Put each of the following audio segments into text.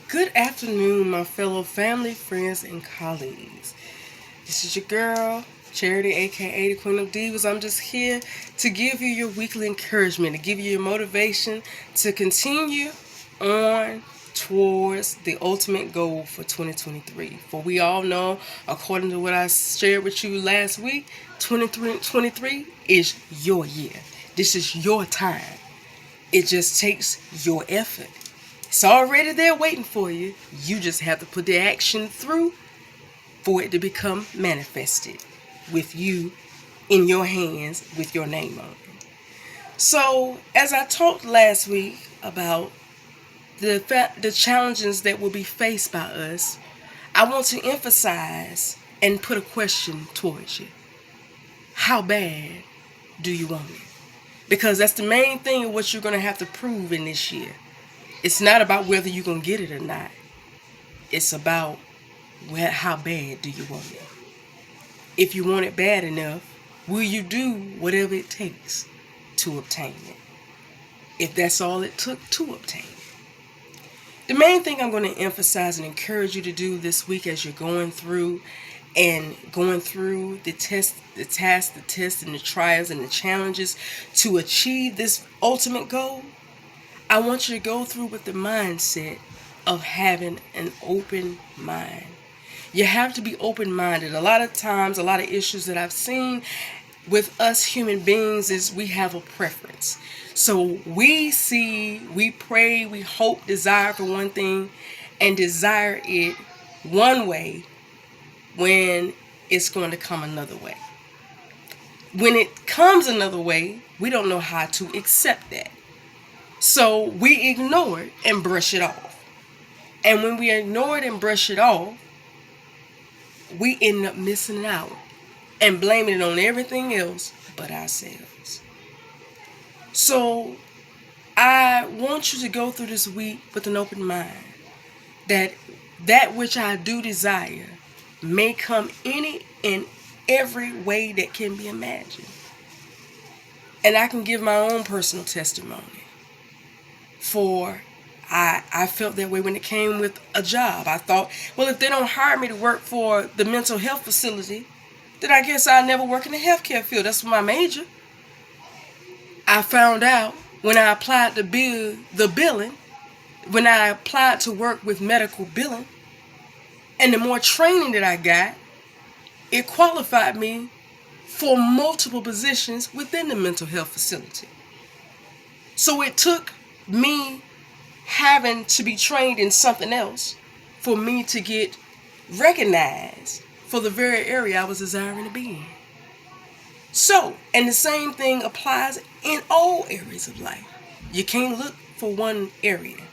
Good afternoon, my fellow family, friends, and colleagues. This is your girl, Charity, aka the Queen of Divas. I'm just here to give you your weekly encouragement, to give you your motivation to continue on towards the ultimate goal for 2023. For we all know, according to what I shared with you last week, 2023 is your year. This is your time. It just takes your effort. It's already there waiting for you. You just have to put the action through for it to become manifested with you in your hands with your name on it. So, as I talked last week about the challenges that will be faced by us, I want to emphasize and put a question towards you. How bad do you want it? Because that's the main thing of what you're going to have to prove in this year. It's not about whether you're going to get it or not. It's about how bad do you want it? If you want it bad enough, will you do whatever it takes to obtain it? If that's all it took to obtain it. The main thing I'm going to emphasize and encourage you to do this week as you're going through the tasks, the tests, and the trials and the challenges to achieve this ultimate goal, I want you to go through with the mindset of having an open mind. You have to be open-minded. A lot of times, a lot of issues that I've seen with us human beings is we have a preference. So we pray, we hope, desire for one thing, and desire it one way when it's going to come another way. When it comes another way, we don't know how to accept that. So we ignore it and brush it off. And when we ignore it and brush it off, we end up missing out and blaming it on everything else but ourselves. So I want you to go through this week with an open mind that which I do desire may come any and every way that can be imagined. And I can give my own personal testimony. For I felt that way when it came with a job. I thought, well, if they don't hire me to work for the mental health facility, then I guess I'll never work in the healthcare field. That's my major. I found out when I applied to billing, when I applied to work with medical billing, and the more training that I got, it qualified me for multiple positions within the mental health facility. So it took me having to be trained in something else for me to get recognized for the very area I was desiring to be in. So, and the same thing applies in all areas of life. You can't look for one area.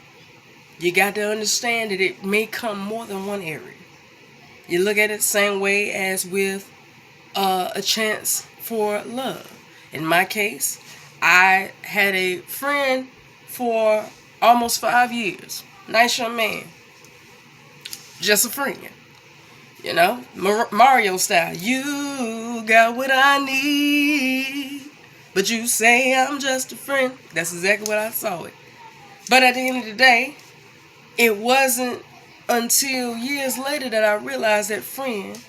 You got to understand that it may come more than one area. You look at it the same way as with a chance for love. In my case, I had a friend for almost 5 years. Nice young man. Just a friend. You know, Mario style. You got what I need, but you say I'm just a friend. That's exactly what I saw it. But at the end of the day, it wasn't until years later that I realized that friend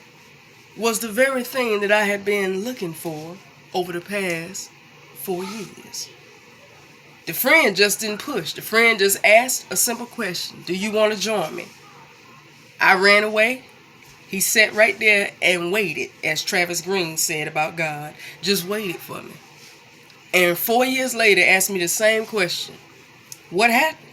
was the very thing that I had been looking for over the past 4 years. The friend just didn't push. The friend just asked a simple question. Do you want to join me? I ran away. He sat right there and waited, as Travis Green said about God. Just waited for me. And 4 years later asked me the same question. What happened?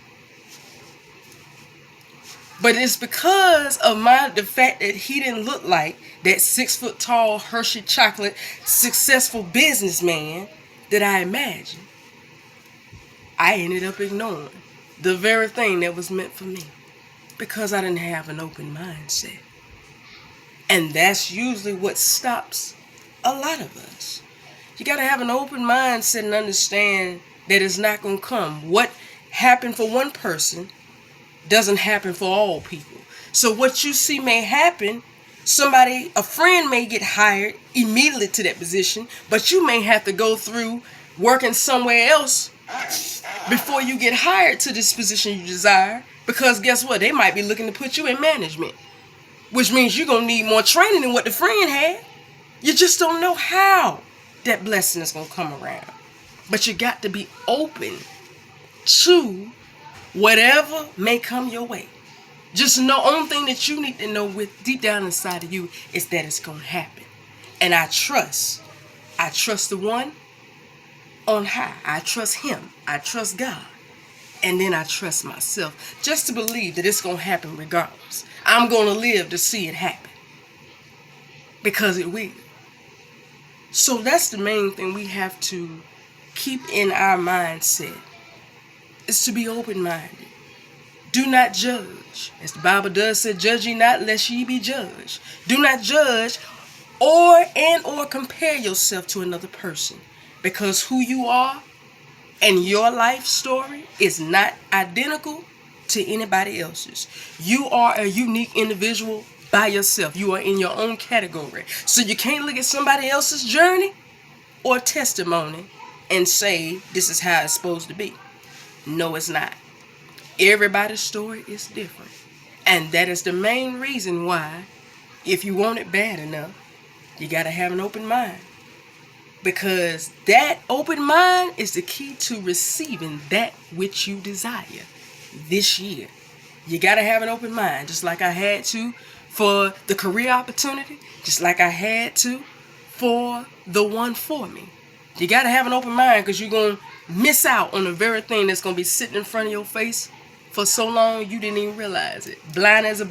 But it's because of the fact that he didn't look like that 6 foot tall Hershey chocolate successful businessman that I imagined. I ended up ignoring the very thing that was meant for me because I didn't have an open mindset. And that's usually what stops a lot of us. You got to have an open mindset and understand that it's not going to come. What happened for one person doesn't happen for all people. So what you see may happen, a friend may get hired immediately to that position, but you may have to go through working somewhere else before you get hired to this position you desire, Because guess what? They might be looking to put you in management, which means you're going to need more training than what the friend had. You just don't know how that blessing is going to come around. But you got to be open to whatever may come your way. Just know, only thing that you need to know with deep down inside of you is that it's going to happen. And I trust the one on high. I trust him. I trust God. And then I trust myself just to believe that it's going to happen regardless. I'm going to live to see it happen. Because it will. So that's the main thing we have to keep in our mindset, is to be open-minded. Do not judge. As the Bible does say, judge ye not lest ye be judged. Do not judge or compare yourself to another person. Because who you are and your life story is not identical to anybody else's. You are a unique individual by yourself. You are in your own category. So you can't look at somebody else's journey or testimony and say, this is how it's supposed to be. No, it's not. Everybody's story is different. And that is the main reason why, if you want it bad enough, you got to have an open mind. Because that open mind is the key to receiving that which you desire this year. You got to have an open mind, just like I had to for the career opportunity, just like I had to for the one for me. You got to have an open mind, because you're going to miss out on the very thing that's going to be sitting in front of your face for so long you didn't even realize it. Blind as a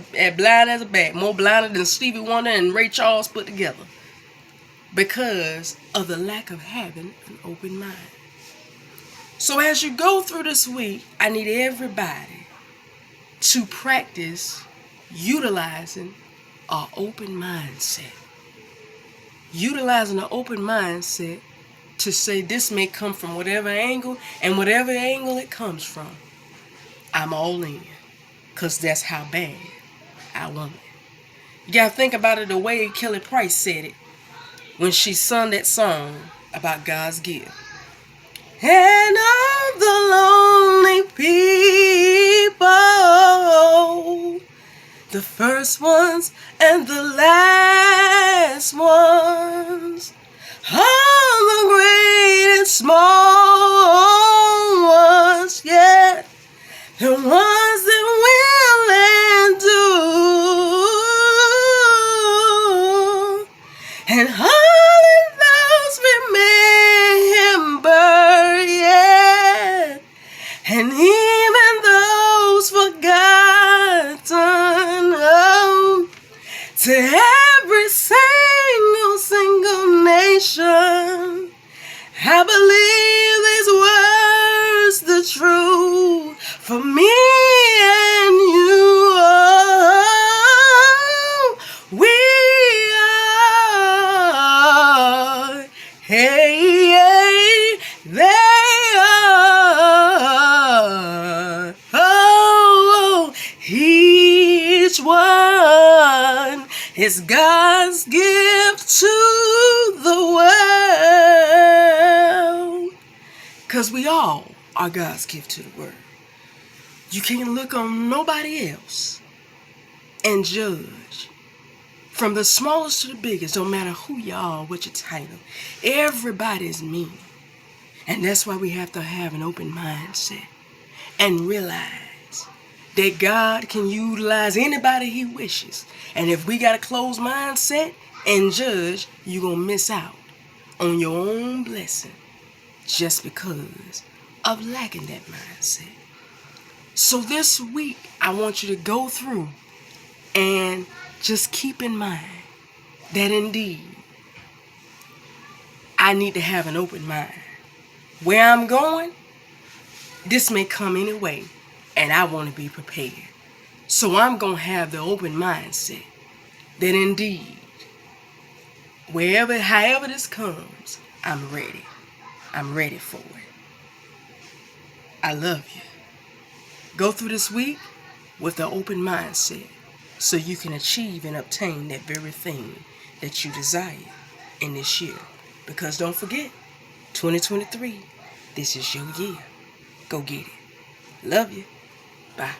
bat. More blinder than Stevie Wonder and Ray Charles put together. Because of the lack of having an open mind. So as you go through this week, I need everybody to practice utilizing an open mindset. Utilizing an open mindset to say, this may come from whatever angle, and whatever angle it comes from, I'm all in. Because that's how bad I want it. You got to think about it the way Kelly Price said it when she sung that song about God's gift. And all the lonely people, the first ones and the last ones, all the great and small ones, yeah, the ones that will endure, and all of those remember, yeah, and even those forgotten, oh, to every single nation, I believe these words the truth for me and you. Oh, we are, hey, they are, oh, each one is God's gift to the world. Because we all are God's gift to the world. You can't look on nobody else and judge. From the smallest to the biggest, don't matter who you are, what your title, everybody's mean. And that's why we have to have an open mindset and realize that God can utilize anybody he wishes. And if we got a closed mindset and judge, you're going to miss out on your own blessing just because of lacking that mindset. So this week, I want you to go through and just keep in mind that indeed, I need to have an open mind. Where I'm going, this may come anyway, and I want to be prepared. So I'm going to have the open mindset that indeed, however this comes, I'm ready. I'm ready for it. I love you. Go through this week with an open mindset so you can achieve and obtain that very thing that you desire in this year. Because don't forget, 2023, this is your year. Go get it. Love you. Bye.